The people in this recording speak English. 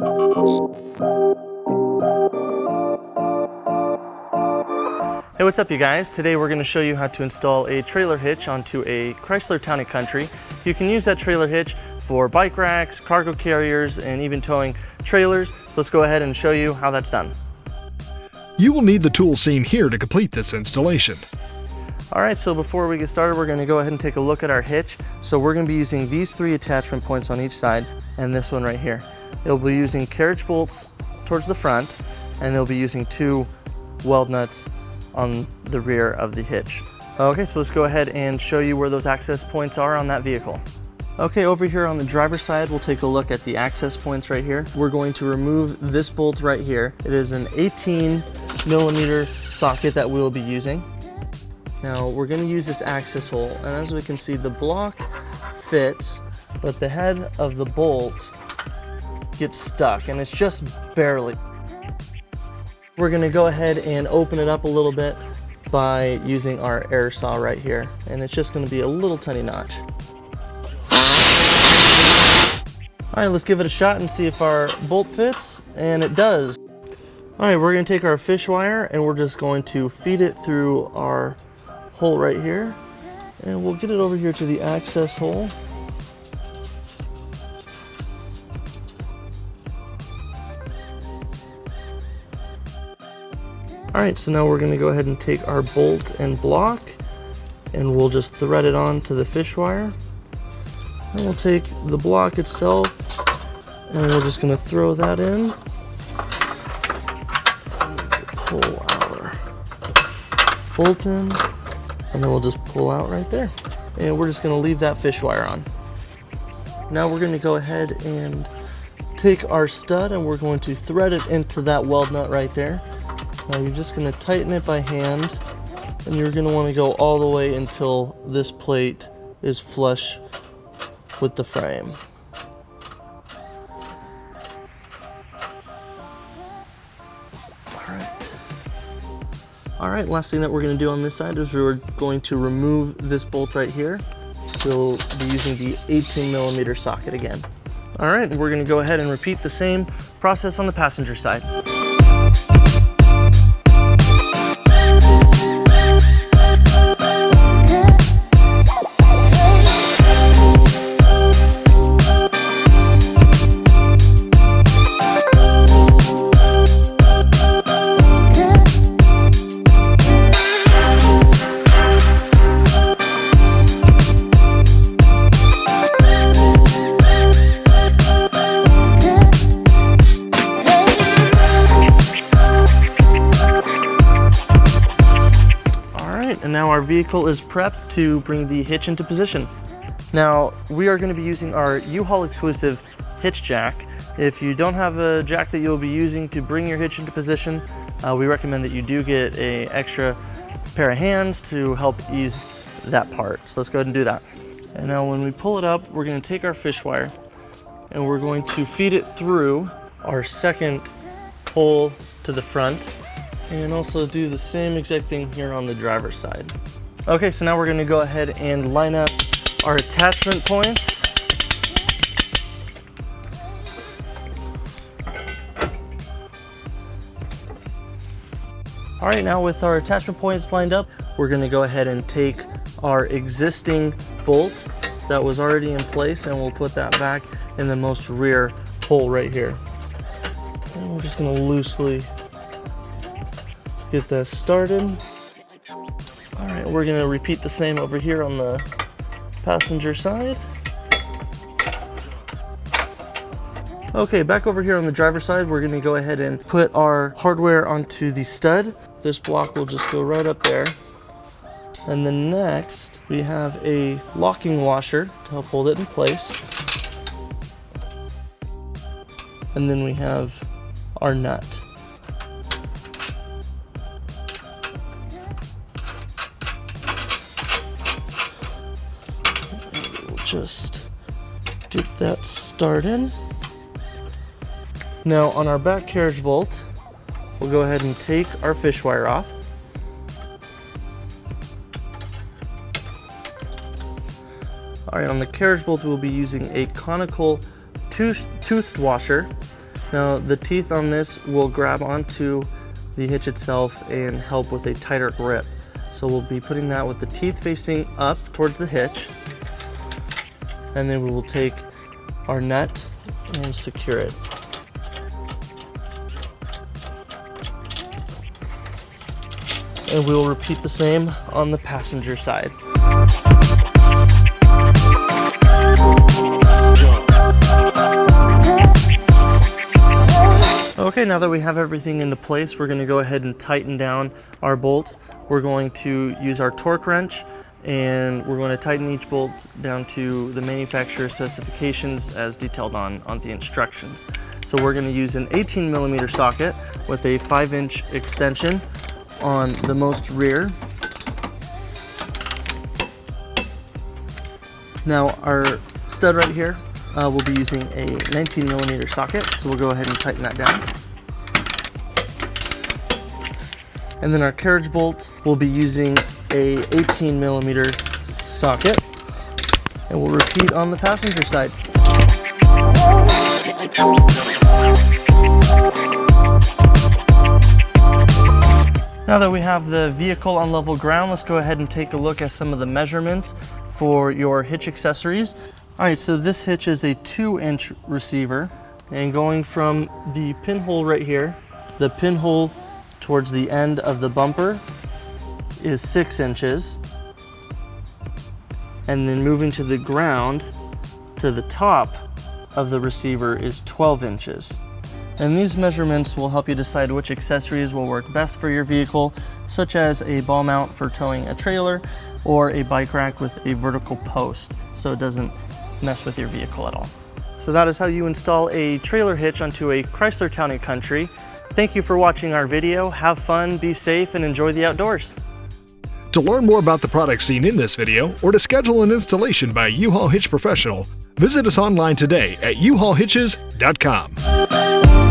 Hey, what's up you guys? Today we're going to show you how to install a trailer hitch onto a Chrysler Town and Country. You can use that trailer hitch for bike racks, cargo carriers, and even towing trailers. So let's go ahead and show you how that's done. You will need the tools seen here to complete this installation. Alright, so before we get started, we're going to go ahead and take a look at our hitch. So we're going to be using these 3 attachment points on each side and this one right here. It'll be using carriage bolts towards the front, and they'll be using 2 weld nuts on the rear of the hitch. Okay, so let's go ahead and show you where those access points are on that vehicle. Okay, over here on the driver's side, we'll take a look at the access points right here. We're going to remove this bolt right here. It is an 18mm socket that we'll be using. Now, we're going to use this access hole, and as we can see, the block fits, but the head of the bolt gets stuck, and it's just barely. We're going to go ahead and open it up a little bit by using our air saw right here, and it's just going to be a little tiny notch. Alright, let's give it a shot and see if our bolt fits, and it does. Alright, we're going to take our fish wire and we're just going to feed it through our hole right here, and we'll get it over here to the access hole. Alright, so now we're going to go ahead and take our bolt and block, and we'll just thread it on to the fish wire. And we'll take the block itself, and we're just going to throw that in. Pull our bolt in, and then we'll just pull out right there. And we're just going to leave that fish wire on. Now we're going to go ahead and take our stud, and we're going to thread it into that weld nut right there. Now you're just going to tighten it by hand, and you're going to want to go all the way until this plate is flush with the frame. Alright, last thing that we're going to do on this side is we're going to remove this bolt right here. We'll be using the 18mm socket again. Alright, we're going to go ahead and repeat the same process on the passenger side. And now our vehicle is prepped to bring the hitch into position. Now, we are going to be using our U-Haul exclusive hitch jack. If you don't have a jack that you'll be using to bring your hitch into position, we recommend that you do get an extra pair of hands to help ease that part. So let's go ahead and do that. And now when we pull it up, we're going to take our fish wire and we're going to feed it through our second hole to the front, and also do the same exact thing here on the driver's side. Okay, so now we're going to go ahead and line up our attachment points. All right, now with our attachment points lined up, we're going to go ahead and take our existing bolt that was already in place, and we'll put that back in the most rear hole right here. And we're just going to loosely get that started. All right, we're going to repeat the same over here on the passenger side. Okay, back over here on the driver's side, we're going to go ahead and put our hardware onto the stud. This block will just go right up there. And then next, we have a locking washer to help hold it in place. And then we have our nut. Just get that started. Now on our back carriage bolt, we'll go ahead and take our fish wire off. All right, on the carriage bolt, we'll be using a conical toothed washer. Now the teeth on this will grab onto the hitch itself and help with a tighter grip. So we'll be putting that with the teeth facing up towards the hitch, and then we will take our nut and secure it. And we will repeat the same on the passenger side. Okay, now that we have everything into place, we're going to go ahead and tighten down our bolts. We're going to use our torque wrench, and we're going to tighten each bolt down to the manufacturer specifications as detailed on the instructions. So we're going to use an 18mm socket with a 5-inch extension on the most rear. Now our stud right here, we'll be using a 19mm socket, so we'll go ahead and tighten that down. And then our carriage bolt, we'll be using a 18mm socket, and we'll repeat on the passenger side. Now that we have the vehicle on level ground, let's go ahead and take a look at some of the measurements for your hitch accessories. All right, so this hitch is a 2-inch receiver, and going from the pinhole right here, the pinhole towards the end of the bumper is 6 inches, and then moving to the ground to the top of the receiver is 12 inches. And these measurements will help you decide which accessories will work best for your vehicle, such as a ball mount for towing a trailer or a bike rack with a vertical post, so it doesn't mess with your vehicle at all. So that is how you install a trailer hitch onto a Chrysler Town and Country. Thank you for watching our video. Have fun, be safe, and enjoy the outdoors. To learn more about the products seen in this video, or to schedule an installation by a U-Haul Hitch professional, visit us online today at uhaulhitches.com.